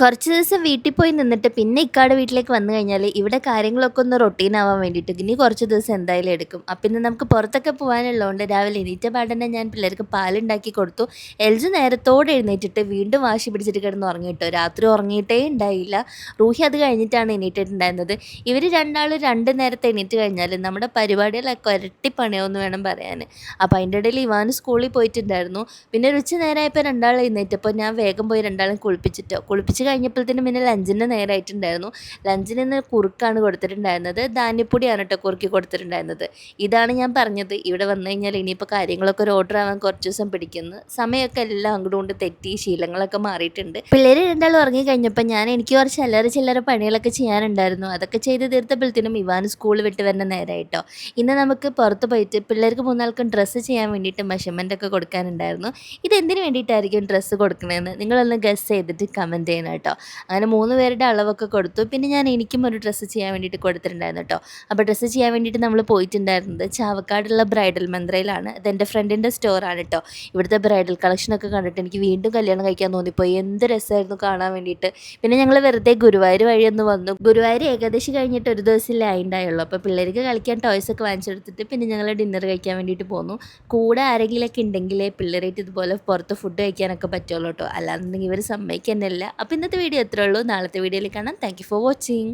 കുറച്ച് ദിവസം വീട്ടിൽ പോയി നിന്നിട്ട് പിന്നെ ഇക്കാടെ വീട്ടിലേക്ക് വന്നു കഴിഞ്ഞാൽ ഇവിടെ കാര്യങ്ങളൊക്കെ ഒന്ന് റൊട്ടീൻ ആവാൻ വേണ്ടിയിട്ട് ഇനി കുറച്ച് ദിവസം എന്തായാലും എടുക്കും. അപ്പം ഇന്ന് നമുക്ക് പുറത്തൊക്കെ പോകാനുള്ളതുകൊണ്ട് രാവിലെ എണീറ്റ പാടന്നെ ഞാൻ പിള്ളേർക്ക് പാലുണ്ടാക്കി കൊടുത്തു. എൽജു നേരത്തോടെ എഴുന്നേറ്റിട്ട് വീണ്ടും വാശി പിടിച്ചിട്ട് കിടന്ന് ഉറങ്ങിയിട്ടോ. രാത്രി ഉറങ്ങിയിട്ടേ ഉണ്ടായില്ല. റൂഹി അത് കഴിഞ്ഞിട്ടാണ് എണീറ്റിട്ടുണ്ടായിരുന്നത്. ഇവർ രണ്ടാളും രണ്ട് നേരത്തെ എണീറ്റ് കഴിഞ്ഞാൽ നമ്മുടെ പരിപാടികളൊക്കെ ഇരട്ടി പണിയാവുമെന്ന് വേണം പറയാൻ. അപ്പോൾ അതിൻ്റെ ഇടയിൽ ഇവാൻ സ്കൂളിൽ പോയിട്ടുണ്ടായിരുന്നു. പിന്നെ ഒരു ഉച്ച നേരമായപ്പോൾ രണ്ടാളും എഴുന്നേറ്റപ്പോൾ ഞാൻ വേഗം പോയി രണ്ടാളും കുളിപ്പിച്ച് കഴിഞ്ഞപ്പോഴത്തേനും പിന്നെ ലഞ്ചിൻ്റെ നേരമായിട്ടുണ്ടായിരുന്നു. ലഞ്ചിന് ഇന്ന് കുറുക്കാണ് കൊടുത്തിട്ടുണ്ടായിരുന്നത്. ധാന്യപ്പൊടിയാണ് കേട്ടോ കുറുക്കി കൊടുത്തിട്ടുണ്ടായിരുന്നത്. ഇതാണ് ഞാൻ പറഞ്ഞത്, ഇവിടെ വന്നു കഴിഞ്ഞാൽ ഇനിയിപ്പോൾ കാര്യങ്ങളൊക്കെ ഒരു ഓർഡർ ആവാൻ കുറച്ച് ദിവസം പിടിക്കുന്നു. സമയമൊക്കെ എല്ലാം അങ്ങോട്ട് കൊണ്ട് തെറ്റി, ശീലങ്ങളൊക്കെ മാറിയിട്ടുണ്ട്. പിള്ളേർ രണ്ടാളും ഉറങ്ങി കഴിഞ്ഞപ്പോൾ എനിക്ക് കുറച്ച് ചില്ലറ പണികളൊക്കെ ചെയ്യാനുണ്ടായിരുന്നു. അതൊക്കെ ചെയ്ത് തീർത്തപ്പോഴത്തേനും ഇവാൻ സ്കൂൾ വിട്ട് വരുന്ന നേരമായിട്ടോ. ഇന്ന് നമുക്ക് പുറത്ത് പോയിട്ട് പിള്ളേർക്ക് മൂന്നാൾക്കും ഡ്രസ്സ് ചെയ്യാൻ വേണ്ടിയിട്ട് മെഷർമെൻ്റ് ഒക്കെ കൊടുക്കാനുണ്ടായിരുന്നു. ഇതെന്തിനു വേണ്ടിയിട്ടായിരിക്കും ഡ്രസ്സ് കൊടുക്കണതെന്ന് നിങ്ങളൊന്ന് ഗസ് ചെയ്തിട്ട് കമൻറ്റ് ചെയ്യണം കേട്ടോ. അങ്ങനെ 3 പേരുടെ അളവൊക്കെ കൊടുത്തു. പിന്നെ എനിക്കും ഒരു ഡ്രസ്സ് ചെയ്യാൻ വേണ്ടിയിട്ട് കൊടുത്തിട്ടുണ്ടായിരുന്നു കേട്ടോ. അപ്പോൾ ഡ്രസ്സ് ചെയ്യാൻ വേണ്ടിയിട്ട് നമ്മൾ പോയിട്ടുണ്ടായിരുന്നത് ചാവക്കാടുള്ള ബ്രൈഡൽ മന്ത്രയിലാണ്. ഇതെൻ്റെ ഫ്രണ്ടിൻ്റെ സ്റ്റോറാണ് കേട്ടോ. ഇവിടുത്തെ ബ്രൈഡൽ കളക്ഷനൊക്കെ കണ്ടിട്ട് എനിക്ക് വീണ്ടും കല്യാണം കഴിക്കാൻ തോന്നിപ്പോയി. എന്ത് രസമായിരുന്നു കാണാൻ വേണ്ടിയിട്ട്. പിന്നെ ഞങ്ങൾ വെറുതെ ഗുരുവായൂർ വഴി ഒന്ന് വന്നു. ഗുരുവായൂർ ഏകദേശം കഴിഞ്ഞിട്ട് ഒരു ദിവസമല്ലേ ആയിട്ടുണ്ടായുള്ളൂ. അപ്പോൾ പിള്ളേർക്ക് കളിക്കാൻ ടോയ്സൊക്കെ വാങ്ങിച്ചെടുത്തിട്ട് പിന്നെ ഞങ്ങൾ ഡിന്നർ കഴിക്കാൻ വേണ്ടിയിട്ട് പോന്നു. കൂടെ ആരെങ്കിലുമൊക്കെ ഉണ്ടെങ്കിലേ പിള്ളേരായിട്ട് ഇതുപോലെ പുറത്ത് ഫുഡ് കഴിക്കാനൊക്കെ പറ്റുള്ളൂ കേട്ടോ. അല്ലാന്നുണ്ടെങ്കിൽ ഇവർ സമ്മതിക്കുന്നില്ല. അപ്പോൾ ഇന്നത്തെ വീഡിയോ എത്രയേ ഉള്ളൂ. നാളത്തെ വീഡിയോയിൽ കാണാം. Thank you for watching.